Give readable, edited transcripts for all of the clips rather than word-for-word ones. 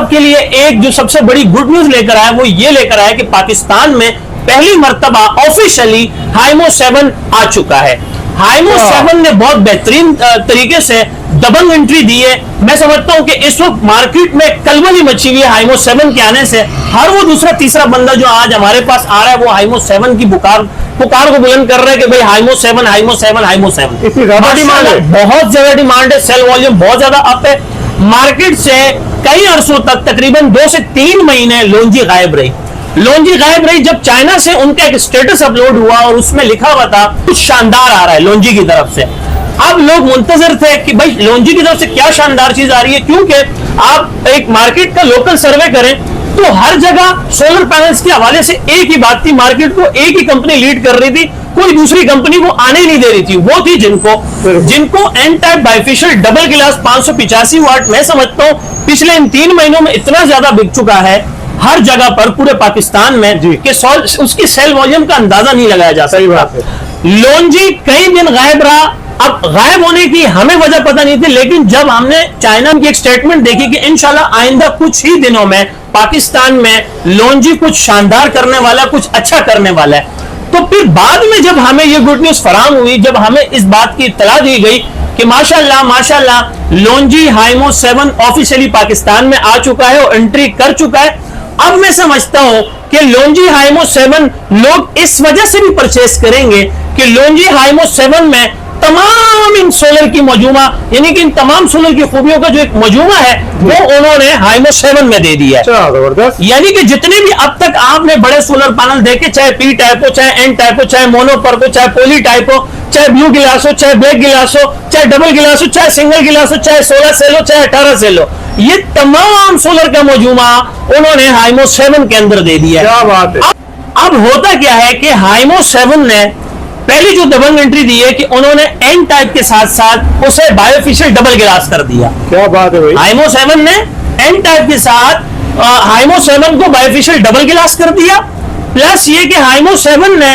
आपके लिए एक जो सबसे बड़ी गुड न्यूज लेकर आया वो ये लेकर आया कि पाकिस्तान में पहली मर्तबा ऑफिशियली हाइमो 7 आ चुका है। हाइमो 7 ने बहुत बेहतरीन तरीके से दबंग एंट्री दी है। मैं समझता हूं कि इस वक्त मार्केट में कलबली मची हुई है हाइमो 7 के आने से। हर वो दूसरा तीसरा बंदा जो आज हमारे पास आ रहा है वो हाइमो 7 की पुकार को बुलंद कर रहा है कि भाई हाइमो 7 हाइमो 7 हाइमो 7। इतनी ज्यादा डिमांड है, बहुत ज्यादा डिमांड है, सेल वॉल्यूम बहुत ज्यादा अप है। मार्केट से कई अरसों तक तकरीबन 2 से 3 महीने लोनजी गायब रही। लोनजी गायब रही जब चाइना से उनका एक स्टेटस अपलोड हुआ और उसमें लिखा हुआ था कुछ शानदार आ रहा है लोनजी की तरफ से। अब लोग मुंतजर थे कि भाई लोनजी की तरफ से क्या शानदार चीज आ रही है, क्योंकि आप एक मार्केट का लोकल सर्वे करें तो हर जगह सोलर पैनल्स के हवाले से एक ही बात थी, मार्केट को एक ही कंपनी लीड कर रही थी, कोई दूसरी कंपनी वो आने नहीं दे रही थी। वो थी जिनको एन टाइप बाइफेशियल डबल गिलास 585 वाट। मैं समझता हूं पिछले इन 3 महीनों में इतना ज्यादा बिक चुका है हर जगह पर पूरे पाकिस्तान में कि उसकी सेल वॉल्यूम का अंदाजा नहीं लगाया जा सकता। सही बात है। लोनजी कई दिन गायब रहा। अब गायब होने की हमें वजह पता नहीं थी, लेकिन जब हमने चाइना की एक स्टेटमेंट देखी कि इंशाल्लाह आइंदा कुछ ही दिनों में पाकिस्तान में लोनजी कुछ शानदार करने वाला, कुछ अच्छा करने वाला है, तो फिर बाद में जब हमें ये गुड न्यूज फराहम हुई, जब हमें इस बात की इत्तला दी गई कि माशाल्लाह लोनजी हाइमो 7 ऑफिशियली पाकिस्तान में आ चुका है और एंट्री कर चुका है। अब मैं समझता हूं कि लोनजी हाइमो 7 लोग इस वजह से भी परचेस करेंगे कि लोनजी हाइमो 7 में तमाम इन सोलर की मजूमा, यानी कि इन तमाम सोलर की खूबियों का जो एक मजूमा है वो उन्होंने हाइमो 7 में दे दिया है। जबरदस्त। यानी कि जितने भी अब तक आपने बड़े सोलर पैनल देखे, चाहे पी टाइप हो, चाहे एन टाइप हो, चाहे मोनोपर्क हो, चाहे पोली टाइप हो, चाहे ब्लू गिलास हो, चाहे ब्लैक गिलास हो, चाहे डबल गिलास हो, चाहे सिंगल गिलास हो, चाहे 16 सेल हो, चाहे 18 सेल हो, ये तमाम सोलर का मजूमा उन्होंने हाइमो 7 के अंदर दे दिया है। क्या बात है। अब होता क्या है कि हाइमो 7 ने पहली जो दबंग एंट्री दी है कि उन्होंने एन टाइप के साथ साथ उसे बायोफिशियल डबल गिलास कर दिया। क्या बात है भाई। हाइमो 7 ने एन टाइप के साथ हाइमो 7 को बायोफिशियल डबल गिलास कर दिया। प्लस ये कि हाइमो 7 ने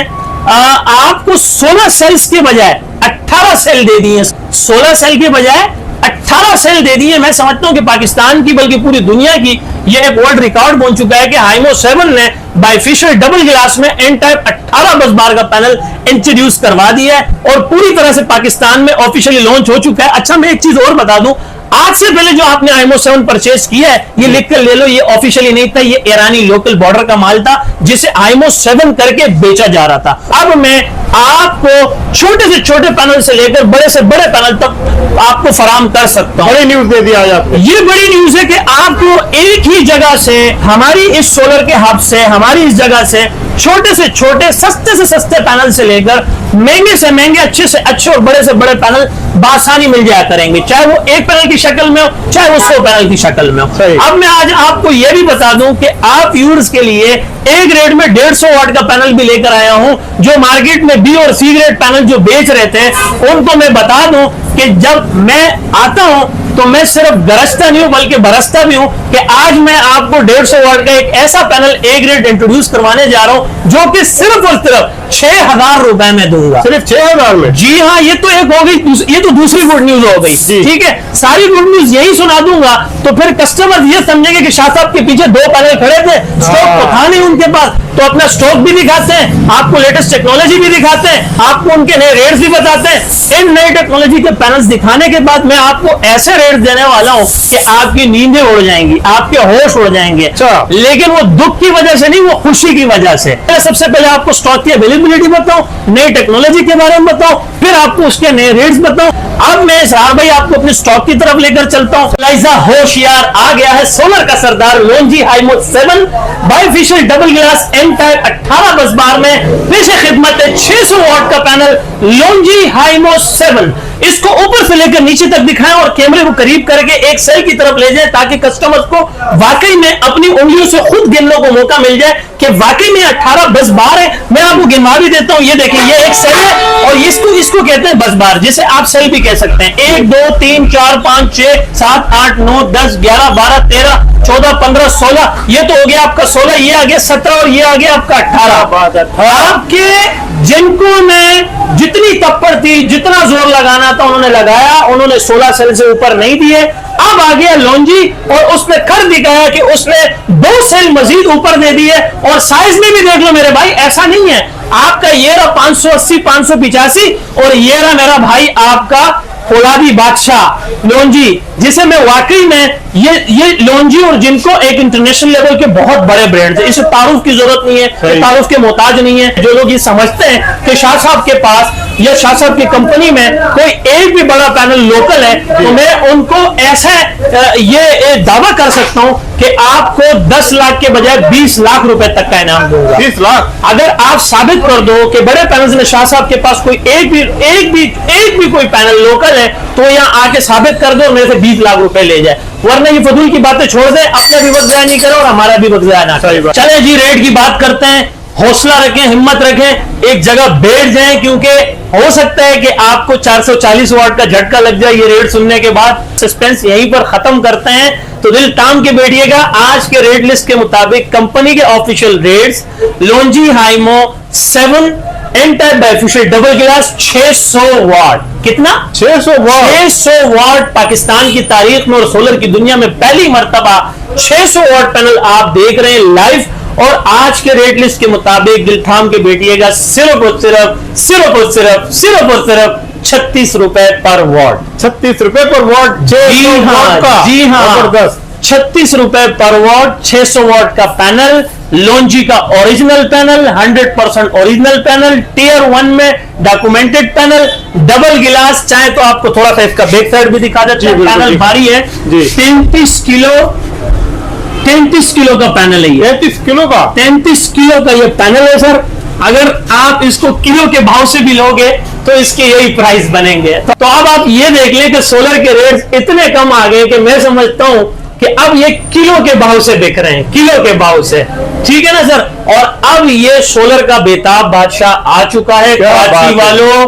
आपको 16 सेल्स के बजाय 18 सेल दे दिए। 16 सेल के बजाय 18 सेल दे दिए। मैं समझता हूं कि पाकिस्तान की बल्कि पूरी दुनिया की यह एक वर्ल्ड रिकॉर्ड बन चुका है कि हाइमो 7 ने बाइफिशियल डबल गिलास में एन टाइप 18 बस बार का पैनल इंट्रोड्यूस करवा दिया है और पूरी तरह से पाकिस्तान में ऑफिशियली लॉन्च हो चुका है। अच्छा, मैं एक चीज और बता दूं, आज से पहले जो आपने हाइमो 7 परचेज किया है ये लिख कर ले लो, ये ऑफिशियली नहीं था, ये ईरानी लोकल बॉर्डर का माल था जिसे हाइमो 7 करके बेचा जा रहा था। अब मैं आपको छोटे से छोटे पैनल से लेकर बड़े से बड़े पैनल तक आपको फराम कर सकता हूं। बड़ी न्यूज दे दी आज आपने। ये बड़ी न्यूज है कि आपको एक ही जगह से, हमारी इस सोलर के हब से, हमारी इस जगह से छोटे से छोटे, सस्ते से सस्ते पैनल से लेकर महंगे से महंगे, अच्छे से अच्छे और बड़े से बड़े पैनल बासानी मिल जाया करेंगे, चाहे वो एक पैनल की शक्ल में हो, चाहे वो 100 पैनल की शक्ल में हो। अब मैं आज आपको यह भी बता दूं कि आप व्यूअर्स के लिए ए ग्रेड में 150 वाट का पैनल भी लेकर आया हूं। जो मार्केट में बी और सी ग्रेड पैनल जो बेच रहे थे उनको मैं बता दूं कि जब मैं आता हूं तो मैं सिर्फ गरजता नहीं हूं बल्कि बरसता भी हूं कि आज मैं आपको 150 वाट का एक ऐसा पैनल ए ग्रेड इंट्रोड्यूस करवाने जा रहा हूं जो कि सिर्फ और सिर्फ 6000 रुपए में दूंगा। सिर्फ 6000 में? जी हाँ, ये तो एक हो गई, ये तो दूसरी गुड न्यूज हो गई। ठीक है, सारी गुड न्यूज यही सुना दूंगा तो फिर कस्टमर ये समझेंगे कि शाह साहब के पीछे 2 पैनल खड़े थे, स्टॉक तो था नहीं उनके पास, तो अपना स्टॉक भी दिखाते हैं, आपको लेटेस्ट टेक्नोलॉजी भी दिखाते हैं, आपको उनके नए रेट्स भी बताते हैं। इन नई टेक्नोलॉजी के पैनल्स दिखाने के बाद मैं आपको ऐसे रेट देने वाला हूं कि आपकी नींदें उड़ जाएंगी, आपके होश उड़ जाएंगे। लेकिन वो दुख की वजह से नहीं, वो खुशी की वजह से। सबसे पहले आपको स्टॉक की अवेलेबिलिटी बताऊं, नई टेक्नोलॉजी के बारे में बताऊं, फिर आपको उसके नए रेट्स बताऊं। अब मैं इसरार भाई आपको अपने स्टॉक की तरफ लेकर चलता हूं। लाइजा होशियार आ गया है, सोलर का सरदार लोनजी हाइमो 7 बाइफिशियल डबल गिलास एन टाइप 18 बस बार में पेशे खिदमत है 600 वाट का पैनल लोनजी हाइमो 7। इसको ऊपर से लेकर नीचे तक दिखाएं और कैमरे को करीब करके एक सेल की तरफ ले जाएं ताकि कस्टमर्स को वाकई में अपनी उंगलियों से खुद गिनने को मौका मिल जाए कि वाकई में 18 बस बार है। मैं आपको गिनवा भी देता हूं, ये देखिए, ये एक सेल है और इसको कहते हैं बस बार, जिसे आप सेल भी कह सकते हैं। 1 2 3 4 5 6 7 8 9 10 11 12 13 14 15 16, ये तो हो गया आपका 16, ये आ गया 17 और ये आ गया आपका 18। आपके जिनको में जितनी तप्पड़ थी, जितना जोर लगाना था उन्होंने लगाया, उन्होंने 16 सेल से ऊपर नहीं दिए। अब आ गया लॉन्जी और उसने कर दिखाया कि उसने 2 सेल मजीद ऊपर दे दी है। और साइज में भी देख लो मेरे भाई, ऐसा नहीं है आपका ये रहा 580 585 और ये रहा मेरा भाई आपका फौलादी बादशाह लॉन्जी, जिसे मैं वाकई में ये लॉन्जी और जिनको एक इंटरनेशनल लेवल के बहुत बड़े ब्रांड्स है, इसे तारुफ की जरूरत नहीं है, तारुफ के मोहताज नहीं है। जो लोग ये समझते हैं कि शाह साहब के पास या शाह साहब की कंपनी में कोई एक भी बड़ा पैनल लोकल है, तो मैं उनको ऐसा ये दावा कर सकता हूं कि आपको 10 लाख के बजाय 20 लाख रुपए तक का इनाम दूंगा। 20 लाख अगर आप साबित कर दो कि बड़े पैनल में शाह साहब के पास कोई एक भी कोई पैनल लोकल है, तो यहाँ आके साबित कर दो और मेरे से 20 लाख रुपए ले जाए। वरना ये फजूल की बातें छोड़ दे, अपना भी वक्त जाया नहीं करो और हमारा भी वक्त जाया ना करो। चले जी, रेट की बात करते हैं। हौसला रखें, हिम्मत रखें, एक जगह बैठ जाएं, क्योंकि हो सकता है कि आपको 440 वाट का झटका लग जाए ये रेट सुनने के बाद। सस्पेंस यहीं पर खत्म करते हैं, तो दिल ताम के बैठिएगा। आज के रेट लिस्ट के मुताबिक कंपनी के official rates, Longi Himo 7 N type bifacial double glass 600 वाट। कितना? 600 वाट। 600 वाट पाकिस्तान की तारीख में और सोलर की दुनिया में पहली मर्तबा 600 वाट पैनल आप देख रहे हैं लाइव। और आज के रेट लिस्ट के मुताबिक दिल थाम के बैठिएगा, सिर्फ और सिर्फ 36 रुपए पर वॉट। 36 रुपए पर वॉट। जी हाँ, 36 रुपए पर वॉट। 600 वॉट का पैनल, लॉन्जी का original panel, 100% original panel, tier 1 में डॉक्यूमेंटेड पैनल, डबल गिलास। चाहे तो आपको थोड़ा सा इसका बैक साइड भी दिखा देते हैं, पैनल भारी है। 33 किलो का पैनल है ये। 33 किलो का? 33 किलो का ये पैनल है सर। अगर आप इसको किलो के भाव से भी लोगे तो इसके यही प्राइस बनेंगे। तो अब आप ये देख लें कि सोलर के रेट्स इतने कम आ गए कि मैं समझता हूं कि अब ये किलो के भाव से बिक रहे हैं, किलो के भाव से। ठीक है ना सर? और अब ये सोलर का बेताब बादशाह आ चुका है। कराची वालों,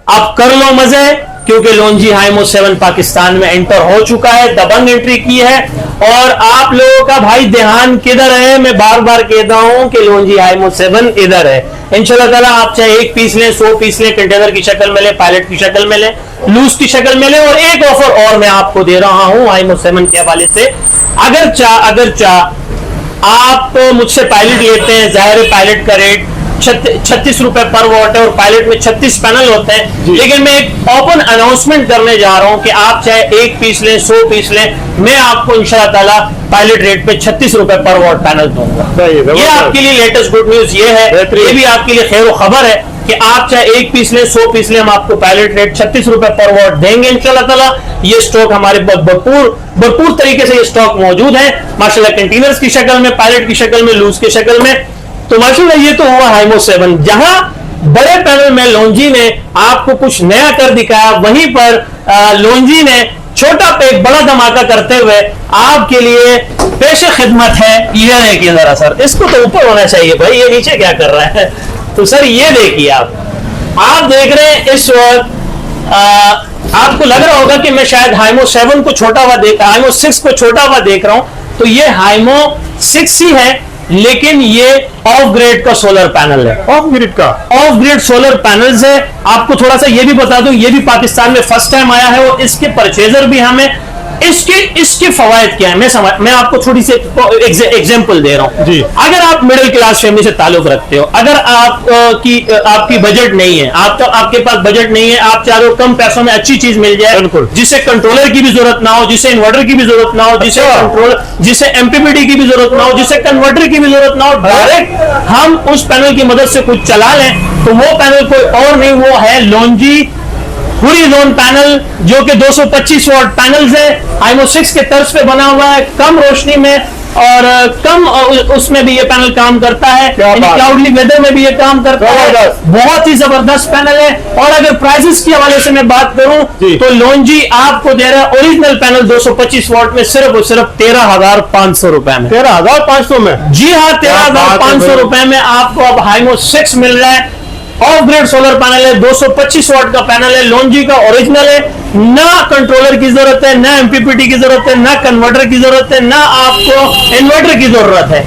अब कर लो मजे, क्योंकि लॉन्जी हाइमो 7 पाकिस्तान में एंटर हो चुका है, दबंग एंट्री की है। और आप लोगों का भाई ध्यान किधर है? मैं बार बार कहता हूं कि लॉन्जी हाइमो 7 इधर है। इंशाल्लाह ताला आप चाहे 1 पीस लें, 100 पीस लें, कंटेनर की शक्ल में लें, पायलट की शक्ल में लें, लूज की शक्ल में लें। और एक ऑफर और मैं आपको दे रहा हूं हाइमो 7 के हवाले से। अगर आप मुझसे पायलट लेते हैं, जाहिर है पायलट का रेट 36 रुपए पर वॉट है और पायलट में 36 पैनल होते हैं। लेकिन मैं एक ओपन अनाउंसमेंट करने जा रहा हूं कि आप चाहे 1 पीस लें, 100 पीस लें, मैं आपको इंशाल्लाह ताला पायलट रेट पे 36 रुपए पर वॉट पैनल दूंगा। ये आपके लिए लेटेस्ट गुड न्यूज ये है, ये भी आपके लिए खैर खबर है कि आप चाहे 1 पीस लें, 100 पीस लें, हम आपको पायलट रेट 36 रुपए पर वॉट देंगे इंशाल्लाह ताला। ये स्टॉक हमारे भरपूर तरीके से ये स्टॉक मौजूद है माशाल्लाह, कंटेनर्स की शक्ल में, पायलट की शक्ल में, लूज की शक्ल में। तो माशाल्लाह ये तो हुआ हाइमो 7। जहां बड़े पैनल में लॉन्जी ने आपको कुछ नया कर दिखाया, वहीं पर लॉन्जी ने छोटा पे एक बड़ा धमाका करते हुए आपके लिए पेश खिदमत है। ये देखिए जरा सर, इसको तो ऊपर होना चाहिए भाई, ये नीचे क्या कर रहा है? तो सर ये देखिए, आप देख रहे हैं इस वक्त आपको लग रहा होगा कि मैं शायद हाइमो 7 को छोटा हुआ हाइमो 6 को छोटा हुआ देख रहा हूं। तो ये हाइमो 6 ही है, लेकिन ये ऑफ ग्रेड का सोलर पैनल है। ऑफ ग्रिड सोलर पैनल्स है। आपको थोड़ा सा ये भी बता दूं, ये भी पाकिस्तान में फर्स्ट टाइम आया है और इसके परचेजर भी हमें इसके फवायद क्या है मैं आपको थोड़ी सी एग्जांपल दे रहा हूं जी। अगर आप मिडिल क्लास फैमिली से ताल्लुक रखते हो, अगर आपकी बजट नहीं है, आपके पास बजट नहीं है, आप चाह रहे हो कम पैसों में अच्छी चीज मिल जाए, जिसे कंट्रोलर की भी जरूरत ना हो, जिसे इन्वर्टर की भी जरूरत ना हो, जिसे एमपीपीटी की भी जरूरत ना हो, जिसे कन्वर्टर की भी जरूरत ना हो, डायरेक्ट हम उस पैनल की मदद से कुछ चला लें, तो वो पैनल कोई और नहीं, वो है लॉन्जी हॉरिजॉन पैनल, जो कि 225 वाट पैनल्स है। हाइमो 6 के तर्ज पे बना हुआ है, कम रोशनी में और कम उसमें भी ये पैनल काम करता है, क्लाउडली वेदर में भी ये काम करता है। बहुत ही जबरदस्त पैनल है। और अगर प्राइसेस के हवाले से मैं बात करूं तो लॉन्जी आपको दे रहा है ओरिजिनल पैनल 225 वाट में सिर्फ और सिर्फ 13,500 रुपए में। 13,500 में? जी हाँ, 13,500 रुपए में आपको अब हाइमो 6 मिल रहा है। ऑफ ग्रेड सोलर पैनल है, 225 वाट का पैनल है, लॉन्जी का ओरिजिनल है। ना कंट्रोलर की जरूरत है, ना एमपीपीटी की जरूरत है, ना कन्वर्टर की जरूरत है, ना आपको इन्वर्टर की जरूरत है।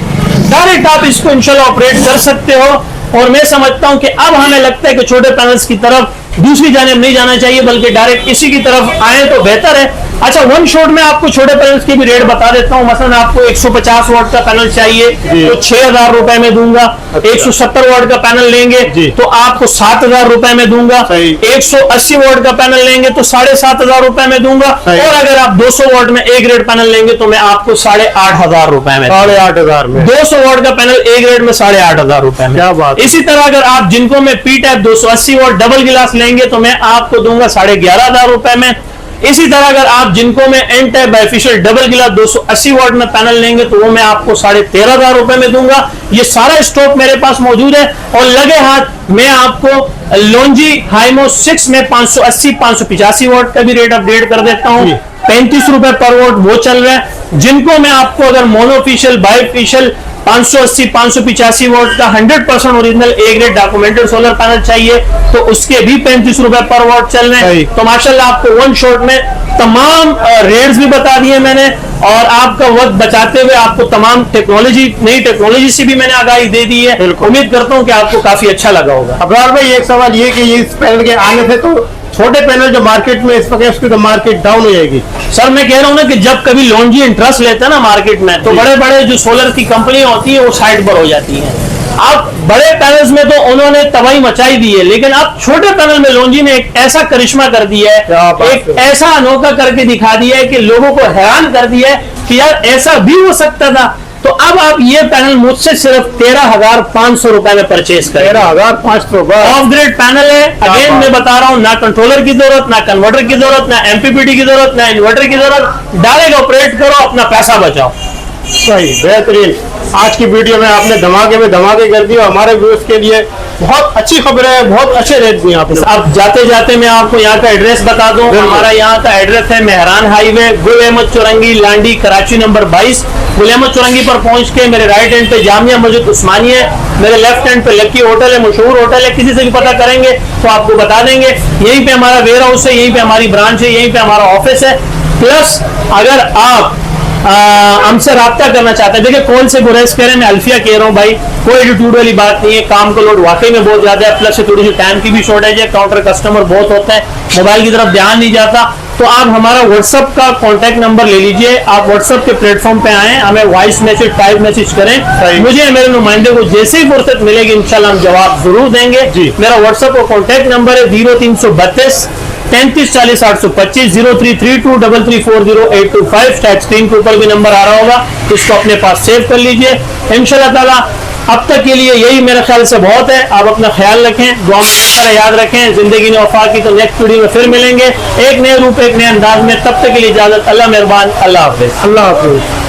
डायरेक्ट आप इसको इंशाल्लाह ऑपरेट कर सकते हो। और मैं समझता हूं कि अब हमें लगता है कि छोटे पैनल्स की तरफ दूसरी जानिब नहीं जाना चाहिए, बल्कि डायरेक्ट इसी की तरफ आए तो बेहतर है। अच्छा, वन शॉट में आपको छोटे पैनल्स की भी रेट बता देता हूँ। मसलन आपको 150 वाट का पैनल चाहिए तो 6,000 रुपए में दूंगा। 170 वाट का पैनल लेंगे तो आपको 7,000 रुपए में दूंगा। 180 वाट का पैनल लेंगे तो 7,500 रुपए में दूंगा। और अगर आप 200 वाट में ए ग्रेड पैनल लेंगे तो मैं आपको 8,500 रुपए में, 8,500 में 200 वाट का पैनल ए ग्रेड में 8,500 रुपए में। क्या बात। इसी तरह अगर आप जिनको में पी टाइप 280 वाट डबल गिलास लेंगे तो मैं आपको दूंगा 11,500 रुपए में। इसी तरह अगर आप जिनको में एन टाइप बाइफिशियल डबल गिलास 280 वाट में पैनल लेंगे तो वो मैं आपको 13,500 रुपए में दूंगा। ये सारा स्टॉक मेरे पास मौजूद है। और लगे हाथ मैं आपको लॉन्जी हाइमो 6 में 580-585 वाट का भी रेट अपडेट कर देता हूँ। 35 रुपए पर वोट वो चल रहा है। जिनको मैं आपको अगर मोनोफिशियल बाइफिशियल 580-585 वोल्ट का 100% original A grade documented solar panel चाहिए तो उसके भी 35 रुपए पर वोट चल रहे हैं। तो माशाल्लाह आपको वन शॉट में तमाम रेट्स भी बता दिए मैंने और आपका वक्त बचाते हुए आपको तमाम टेक्नोलॉजी, नई टेक्नोलॉजी से भी मैंने आगाही दे दी है। उम्मीद करता हूं कि आपको काफी अच्छा लगा होगा। अब्रार भाई, एक सवाल ये कि इस पैनल के आने से तो छोटे पैनल जो मार्केट में इस वक्त उसकी तो मार्केट डाउन हो जाएगी। सर मैं कह रहा हूं ना कि जब कभी लॉन्जी इंटरेस्ट लेते हैं ना मार्केट में तो बड़े बड़े जो सोलर की कंपनियां होती है वो साइड पर हो जाती हैं। अब बड़े पैनल्स में तो उन्होंने तबाही मचाई दी है, लेकिन अब छोटे पैनल में लॉन्जी ने एक ऐसा करिश्मा कर दिया है, एक ऐसा अनोखा करके दिखा दिया है कि लोगों को हैरान कर दिया है कि यार ऐसा भी हो सकता था। तो अब आप ये पैनल मुझसे सिर्फ 13,500 रुपए में परचेज करें। 13,500 ऑफ ग्रेड पैनल है। अगेन मैं बता रहा हूँ, ना कंट्रोलर की जरूरत, ना कन्वर्टर की जरूरत, ना एमपीपीटी की जरूरत, ना इन्वर्टर की जरूरत। डायरेक्ट ऑपरेट करो, अपना पैसा बचाओ। सही, बेहतरीन। आज की वीडियो में आपने धमाके में धमाके कर दिया। हमारे व्यूअर्स के लिए बहुत अच्छी खबर है, बहुत अच्छे रेट दिए आपने। अब जाते जाते मैं आपको यहाँ का एड्रेस बता दूं। हमारा यहाँ का एड्रेस है मेहरान हाईवे, गुल अहमद चौरंगी, लांडी, कराची नंबर 22। गुल अहमद चौरंगी पर पहुंच के मेरे राइट हैंड पे जामिया मस्जिद उस्मानिया है, मेरे लेफ्ट हैंड पे लकी होटल है, मशहूर होटल है। किसी से भी पता करेंगे तो आपको बता देंगे। यहीं पे हमारा वेयर हाउस है, यहीं पे हमारी ब्रांच है, यहीं पे हमारा ऑफिस है। प्लस अगर आप हमसे राब्ता करना चाहते हैं, देखिए कॉल से गुरेज करें, मैं अल्फिया कह रहा हूँ भाई, कोई एटीट्यूड वाली बात नहीं है। काम का लोड वाकई में बहुत ज्यादा है, प्लस थोड़ी सी टाइम की भी शॉर्टेज है, काउंटर कस्टमर बहुत होता है, मोबाइल की तरफ ध्यान नहीं जाता। तो आप हमारा व्हाट्सएप का कॉन्टैक्ट नंबर ले लीजिए, आप व्हाट्सएप के प्लेटफॉर्म पे आए, हमें वॉइस मैसेज, टाइप मैसेज करें, मुझे मेरे नुमाइंदे को जैसे ही फुर्सत मिलेगी इंशाल्लाह हम जवाब जरूर देंगे। मेरा व्हाट्सएप का कॉन्टैक्ट नंबर है 0332 35 40 825, 0332334085। शायद स्क्रीन के ऊपर भी नंबर आ रहा होगा, इसको अपने पास सेव कर लीजिए। इंशाल्लाह ताला अब तक के लिए यही मेरे ख्याल से बहुत है। आप अपना ख्याल रखें, दुआ में तरह याद रखें। जिंदगी ने वफा की तो नेक्स्ट वीडियो में फिर मिलेंगे एक नए रूप, एक नए अंदाज में। तब तक के लिए इजाजत। अल्लाह मेहरबान। अल्लाह हाफिज। अल्लाह हाफिज।